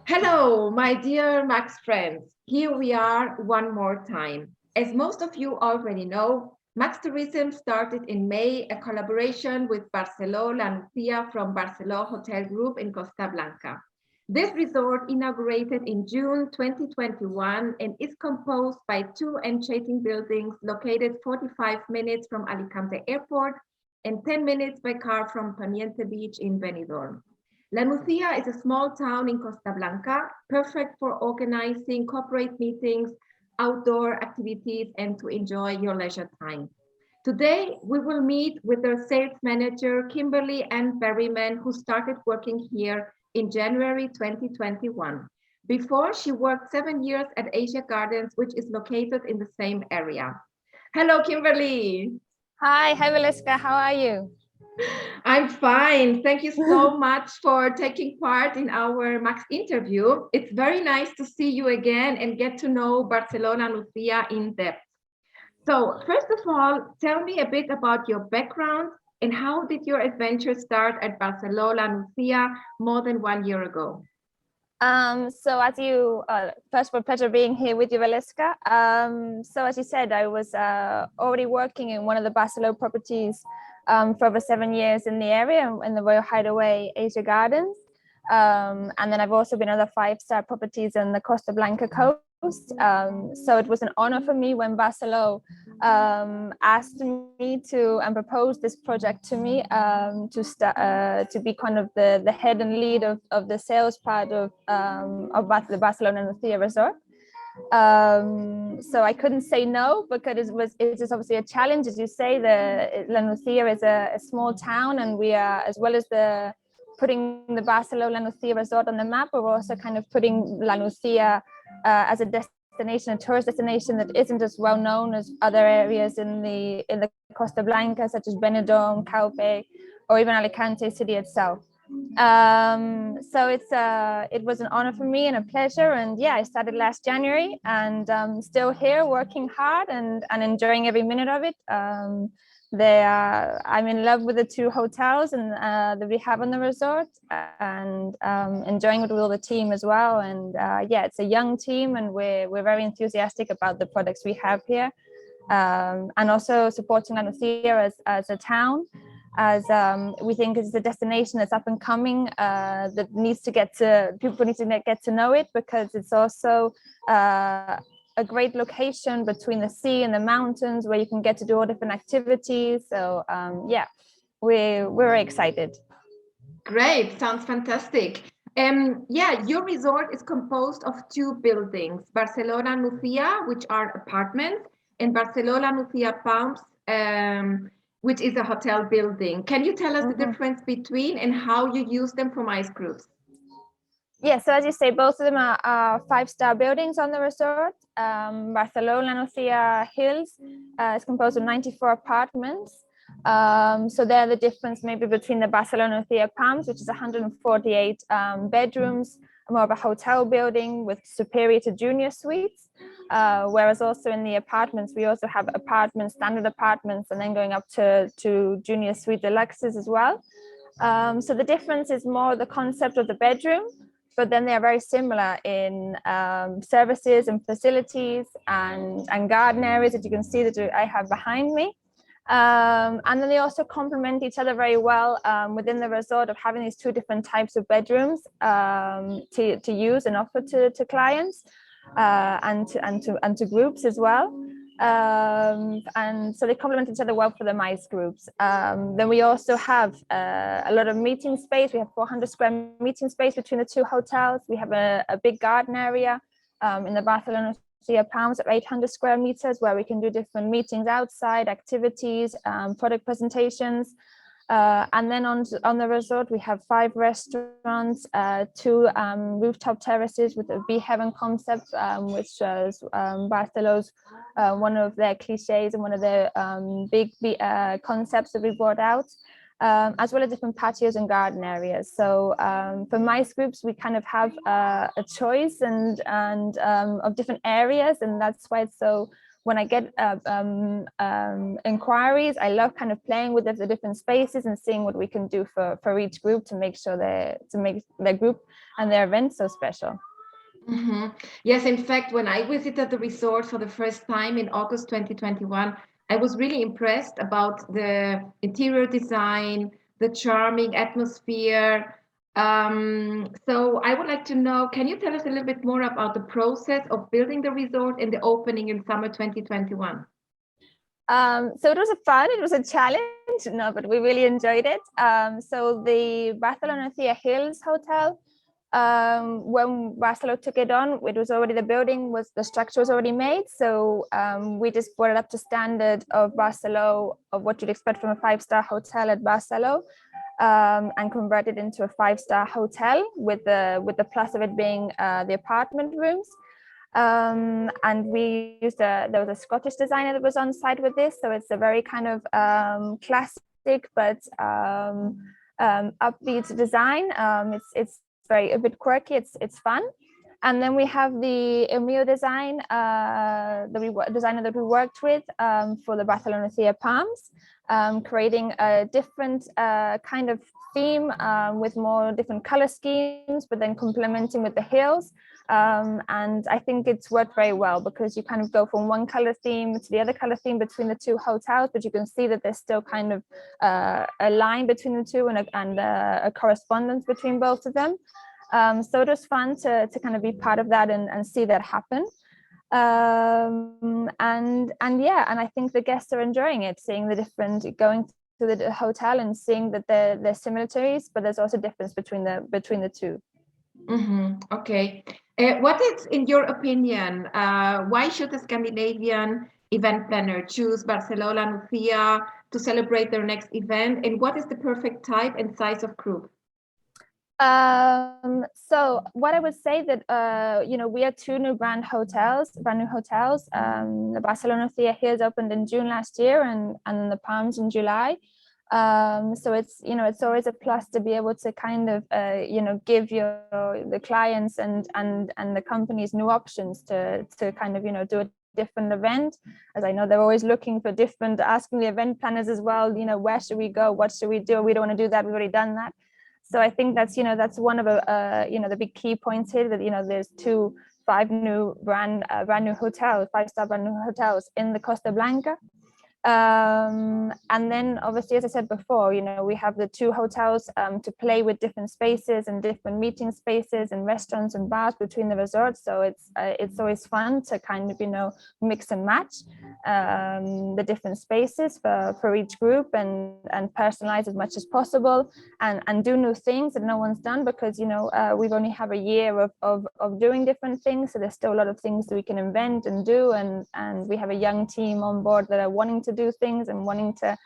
Hello, my dear Max friends. Here we are one more time. As most of you already know, Max Tourism started in May a collaboration with Barceló La Nucía from Barceló Hotel Group in Costa Blanca. This resort inaugurated in June 2021 and is composed by two enchanting buildings located 45 minutes from Alicante Airport and 10 minutes by car from Poniente Beach in Benidorm. La Nucía is a small town in Costa Blanca, perfect for organizing corporate meetings, outdoor activities, and to enjoy your leisure time. Today, we will meet with their sales manager, Kimberley and Berryman, who started working here in January 2021. Before, she worked 7 years at Asia Gardens, which is located in the same area. Hello, Kimberley. Hi, Valeska, how are you? I'm fine. Thank you so much for taking part in our Max interview. It's very nice to see you again and get to know Barceló La Nucía in depth. So, first of all, tell me a bit about your background and how did your adventure start at Barceló La Nucía more than 1 year ago? So as you, first of all, pleasure being here with you, Valeska. So as you said, I was already working in one of the Barcelona properties for over 7 years in the area, in the Royal Hideaway Asia Gardens. And then I've also been other 5-star properties in the Costa Blanca coast. So it was an honor for me when Barcelona asked me to and proposed this project to me to be kind of the head and lead of the sales part of the Barcelona La Nucía resort. So I couldn't say no because it is obviously a challenge, as you say. The La Nucía is a small town, and we are, as well as putting the Barceló La Nucía resort on the map, we're also kind of putting La Nucía as a destination, a tourist destination that isn't as well known as other areas in the Costa Blanca, such as Benidorm, Caupe, or even Alicante city itself. So it was an honor for me and a pleasure, and yeah, I started last January, and still here working hard and enjoying every minute of it. I'm in love with the 2 hotels and that we have on the resort, and enjoying it with all the team as well. And yeah, it's a young team, and we're very enthusiastic about the products we have here, and also supporting La Nucía as a town, as we think it's a destination that's up and coming, that needs to people need to get to know it, because it's also a great location between the sea and the mountains where you can get to do all different activities. So yeah, we're very excited. Great, sounds fantastic. Yeah, your resort is composed of 2 buildings, Barcelona Nucía, which are apartments, and Barcelona Nucía Palms, which is a hotel building. Can you tell us the difference between and how you use them for MICE groups? Yeah, so as you say, both of them are 5-star buildings on the resort. Barceló La Nucía Hills is composed of 94 apartments. So they're the difference maybe between the Barceló La Nucía Palms, which is 148 bedrooms, more of a hotel building with superior to junior suites. Whereas also in the apartments, we also have apartments, standard apartments, and then going up to junior suite deluxes as well. So the difference is more the concept of the bedroom, but then they are very similar in services and facilities and garden areas that you can see that I have behind me. And then they also complement each other very well within the resort, of having these 2 different types of bedrooms to use and offer to clients and to groups as well. And so they complement each other well for the MICE groups. Then we also have a lot of meeting space. We have 400 square meeting space between the 2 hotels. We have a big garden area in the Barcelona Palms at 800 square meters, where we can do different meetings outside, activities, product presentations. And then on the resort, we have 5 restaurants, 2 rooftop terraces with a bee heaven concept, which is Barcelona's one of their cliches and one of their big concepts that we brought out, as well as different patios and garden areas. So for MICE groups, we kind of have a choice and of different areas, and that's why it's so when I get inquiries, I love kind of playing with the different spaces and seeing what we can do for each group to make sure to make their group and their event so special. Yes, in fact, when I visited the resort for the first time in August 2021, I was really impressed about the interior design, the charming atmosphere. So I would like to know, can you tell us a little bit more about the process of building the resort and the opening in summer 2021? So it was a challenge, no, but we really enjoyed it. So the Barceló La Nucía Hills Hotel, when Barceló took it on, it was already, the structure was already made. So we just brought it up to standard of Barceló, of what you'd expect from a 5-star hotel at Barceló, and converted into a 5-star hotel with the plus of it being the apartment rooms. And we used there was a Scottish designer that was on site with this, so it's a very kind of classic but upbeat design. It's very a bit quirky. It's fun. And then we have the Emil designer that we worked with for the Barceló La Nucía Palms, creating a different kind of theme with more different color schemes, but then complementing with the hills. And I think it's worked very well because you kind of go from one color theme to the other color theme between the two hotels, but you can see that there's still kind of a line between the two and a correspondence between both of them. So it was fun to kind of be part of that and see that happen. And I think the guests are enjoying it, seeing the different, going to the hotel and seeing that there's similarities, but there's also difference between the two. Okay. What is, in your opinion, why should a Scandinavian event planner choose Barceló La Nucía to celebrate their next event? And what is the perfect type and size of group? So what I would say that, we are two brand new hotels. The Barceló La Nucía Hills opened in June last year and the Palms in July. So it's always a plus to be able to kind of give the clients and the companies new options to kind of do a different event, as I know they're always looking for different, asking the event planners as well, where should we go, what should we do, we don't want to do that, we've already done that. So I think that's that's one of the big key points here, that there's brand new hotels, 5-star brand new hotels in the Costa Blanca. And then obviously, as I said before, we have the 2 hotels to play with different spaces and different meeting spaces and restaurants and bars between the resorts. So it's always fun to kind of mix and match the different spaces for each group and personalize as much as possible and do new things that no one's done, because we've only have a year of doing different things, so there's still a lot of things that we can invent and do, and we have a young team on board that are wanting to do things and wanting to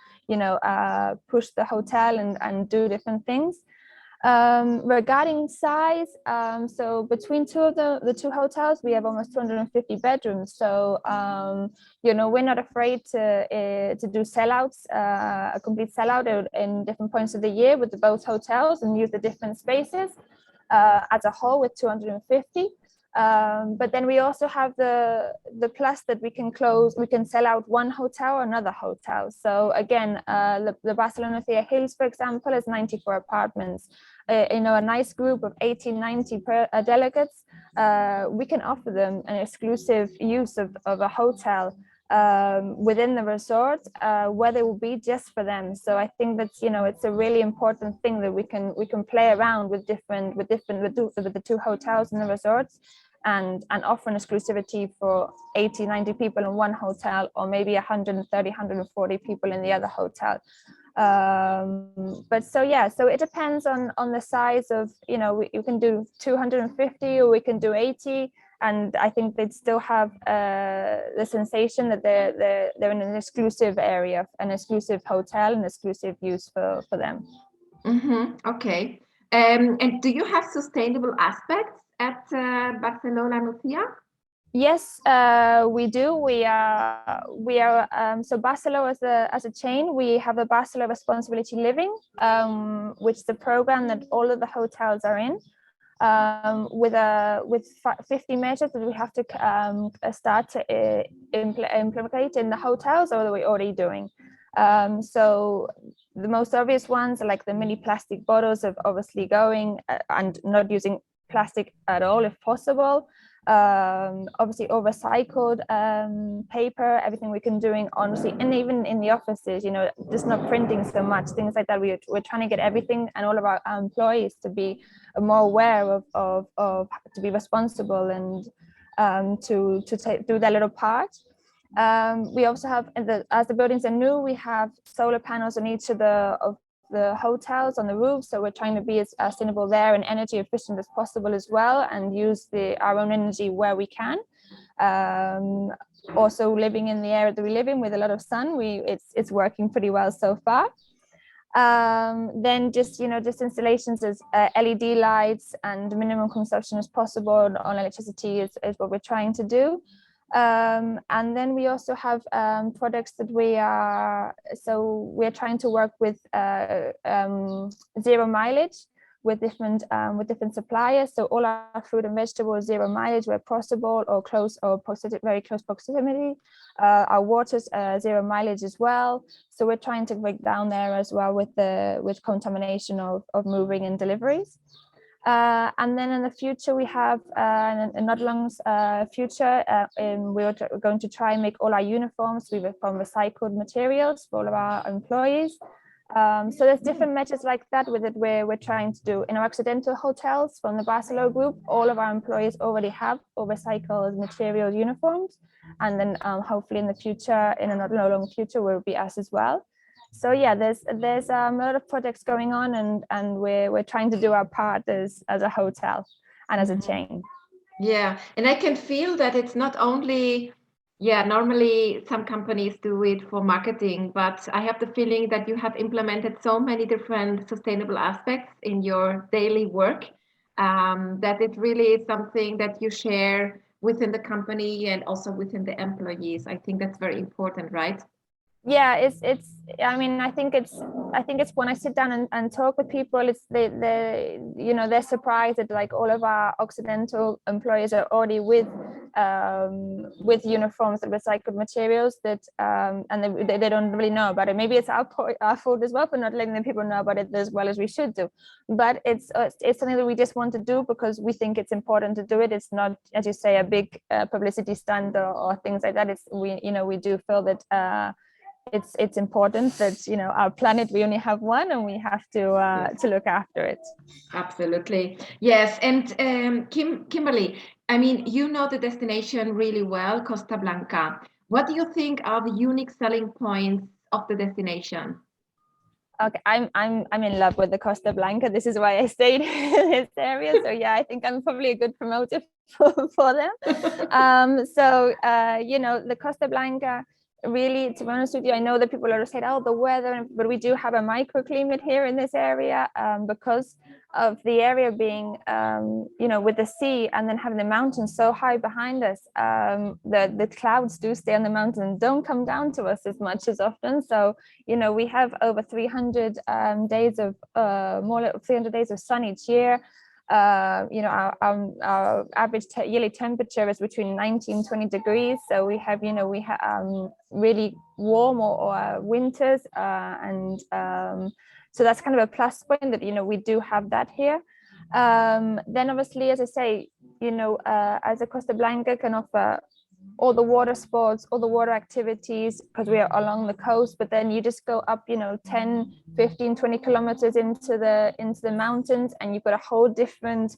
push the hotel and do different things. Regarding size, so between the two hotels we have almost 250 bedrooms, so we're not afraid to do sellouts, a complete sellout in different points of the year with both hotels and use the different spaces as a whole with 250. But then we also have the plus that we can sell out one hotel or another hotel. So again, the Barceló La Nucía Hills, for example, is 94 apartments. A nice group of 90 delegates, we can offer them an exclusive use of a hotel within the resort, where they will be just for them. So I think that's it's a really important thing that we can play around with the 2 hotels in the resorts and offer an exclusivity for 90 people in one hotel, or maybe 140 people in the other hotel. But so it depends on the size of, you can do 250 or we can do 80, and I think they'd still have the sensation that they're in an exclusive area, an exclusive hotel, an exclusive use for them. Okay. And do you have sustainable aspects at Barceló La Nucía? Yes, we do. We are so Barceló as a chain, we have a Barceló Responsibility Living, which is a program that all of the hotels are in. with 50 measures that we have to start to implement in the hotels, or that we're already doing. So the most obvious ones are like the mini plastic bottles of obviously going and not using plastic at all if possible. Obviously all recycled paper, everything we can doing honestly, and even in the offices, you know, just not printing so much, things like that. We're trying to get everything and all of our employees to be more aware of to be responsible and to do their little part. We also have, as the buildings are new, we have solar panels on each of the hotels on the roof, so we're trying to be as sustainable there and energy efficient as possible as well, and use our own energy where we can. Also living in the area that we live in with a lot of sun, it's working pretty well so far. Then just installations as LED lights and minimum consumption as possible on electricity is what we're trying to do. And then we also have products that we're trying to work with zero mileage with different suppliers. So all our fruit and vegetables zero mileage where possible, or very close proximity. Our water's zero mileage as well. So we're trying to break down there as well with contamination of moving and deliveries. And then in the future, we have in not long future, we're going to try and make all our uniforms from recycled materials for all of our employees. So there's different measures like that with it where we're trying to do. In our accidental hotels from the Barceló group, all of our employees already have all recycled material uniforms. And then hopefully in the future, in a not long future, will be us as well. So yeah, there's a lot of projects going on, and we're trying to do our part as a hotel and as a chain. Yeah, and I can feel that it's not only, normally some companies do it for marketing, but I have the feeling that you have implemented so many different sustainable aspects in your daily work, that it really is something that you share within the company and also within the employees. I think that's very important, right? Yeah, I mean, I think it's when I sit down and talk with people, it's they're surprised that like all of our Occidental employees are already with uniforms and recycled materials that and they don't really know about it. Maybe it's our fault as well for not letting the people know about it as well as we should do. But it's something that we just want to do because we think it's important to do it. It's not, as you say, a big publicity stunt or things like that. We do feel that it's important that our planet, we only have one, and we have to look after it. Absolutely, yes. And Kimberly, I mean, you know the destination really well, Costa Blanca. What do you think are the unique selling points of the destination? Okay, I'm in love with the Costa Blanca. This is why I stayed in this area. So yeah, I think I'm probably a good promoter for them. The Costa Blanca, really, to be honest with you, I know that people always say, oh, the weather, but we do have a microclimate here in this area because of the area being, with the sea and then having the mountains so high behind us. The clouds do stay on the mountain and don't come down to us as much as often. So, we have over 300 days of more like 300 days of sun each year. Our average yearly temperature is between 19 and 20 degrees. So we have really warm or winters, and so that's kind of a plus point that we do have that here. Then obviously, as I say, as a Costa Blanca can offer all the water sports, all the water activities, because we are along the coast, but then you just go up 10, 15, 20 kilometers into the mountains, and you've got a whole different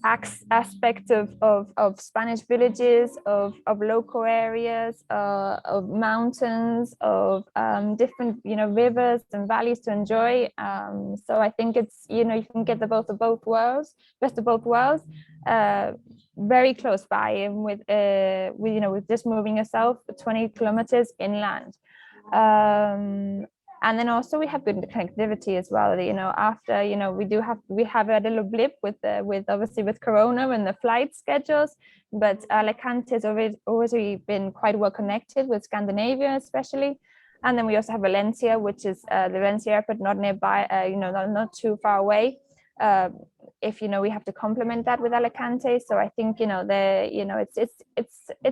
aspect of Spanish villages, of local areas, of mountains, of different rivers and valleys to enjoy. So I think it's you can get the best of both worlds, very close by, and with just moving yourself 20 kilometers inland. And then also we have good connectivity as well. After we have a little blip with obviously with Corona and the flight schedules, but Alicante has always been quite well connected with Scandinavia especially. And then we also have Valencia, which is the Valencia airport, not nearby, not too far away. if we have to complement that with Alicante. So I think it's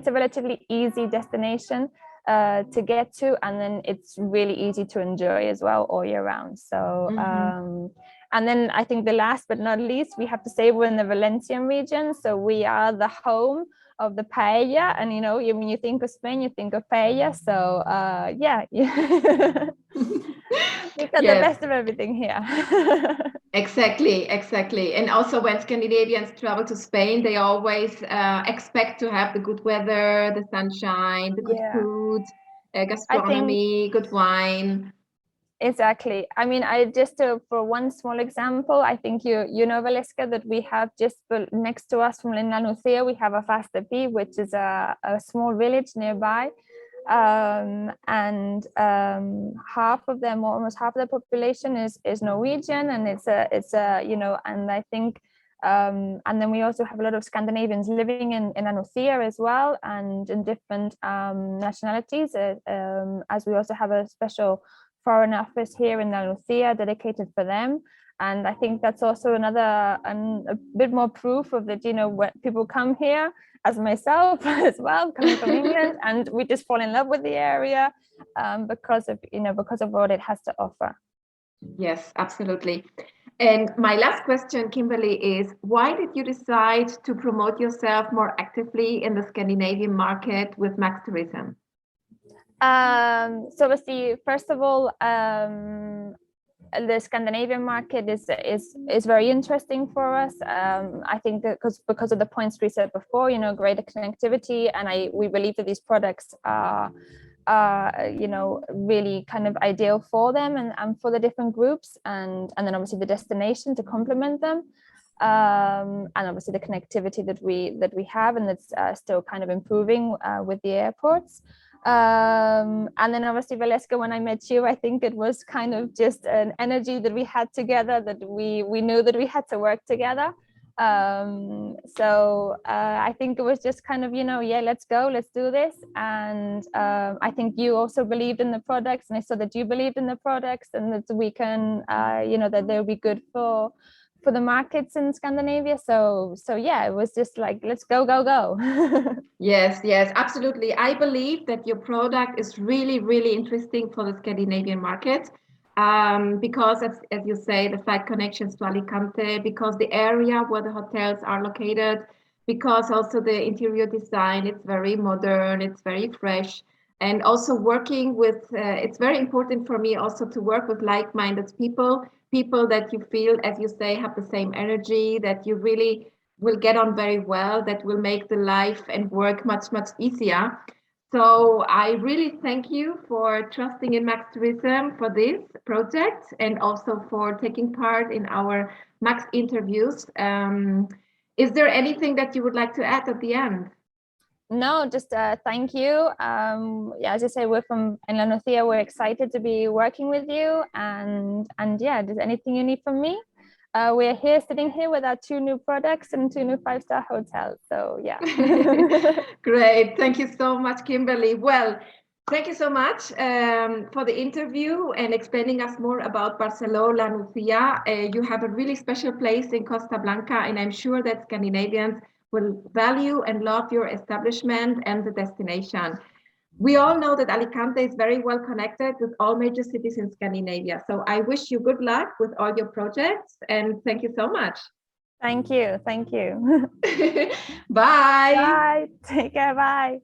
a relatively easy destination to get to, and then it's really easy to enjoy as well all year round. So and then I think the last but not least, we have to say we're in the Valencian region, so we are the home of the paella, and when you think of Spain, you think of paella. So we've got the best of everything here. Exactly. And also when Scandinavians travel to Spain, they always expect to have the good weather, the sunshine, the good food, gastronomy, good wine. Exactly. I mean, I just for one small example, I think you know, Valeska, that we have just next to us from La Nucía, we have a Fastapi, which is a small village nearby. And half of them, or almost half of the population is Norwegian, and it's a and I think and then we also have a lot of Scandinavians living in La Nucía as well, and in different nationalities, as we also have a special foreign office here in La Nucía dedicated for them. And I think that's also another a bit more proof of that, when people come here, as myself as well, coming from England, and we just fall in love with the area because of what it has to offer. Yes, absolutely. And my last question, Kimberley, is why did you decide to promote yourself more actively in the Scandinavian market with Max Tourism? So obviously, first of all, the Scandinavian market is very interesting for us. I think that because of the points we said before, greater connectivity, and we believe that these products are really kind of ideal for them and for the different groups, and then obviously the destination to complement them, and obviously the connectivity that we have, and that's still kind of improving with the airports. And then obviously, Valeska, when I met you, I think it was kind of just an energy that we had together, that we knew that we had to work together. So I think it was just kind of, let's go, let's do this. And I think you also believed in the products, and I saw that you believed in the products, and that we can, that they'll be good for the markets in Scandinavia. So yeah, it was just like, let's go. Yes, absolutely. I believe that your product is really, really interesting for the Scandinavian market, because as you say, the flight connections to Alicante, because the area where the hotels are located, because also the interior design, it's very modern, it's very fresh. And also working with, it's very important for me also to work with like-minded people that you feel, as you say, have the same energy, that you really will get on very well, that will make the life and work much, much easier. So I really thank you for trusting in Max Tourism for this project, and also for taking part in our Max interviews. Is there anything that you would like to add at the end? No, just thank you. As I say, we're from La Nucía. We're excited to be working with you, and yeah, there's anything you need from me. We're here, sitting here with our 2 new products and 2 new 5-star hotels. So yeah. Great. Thank you so much, Kimberley. Well, thank you so much for the interview and explaining us more about Barceló La Nucía. You have a really special place in Costa Blanca, and I'm sure that Scandinavians will value and love your establishment and the destination. We all know that Alicante is very well connected with all major cities in Scandinavia. So I wish you good luck with all your projects, and thank you so much. Thank you. Bye. Bye. Take care. Bye.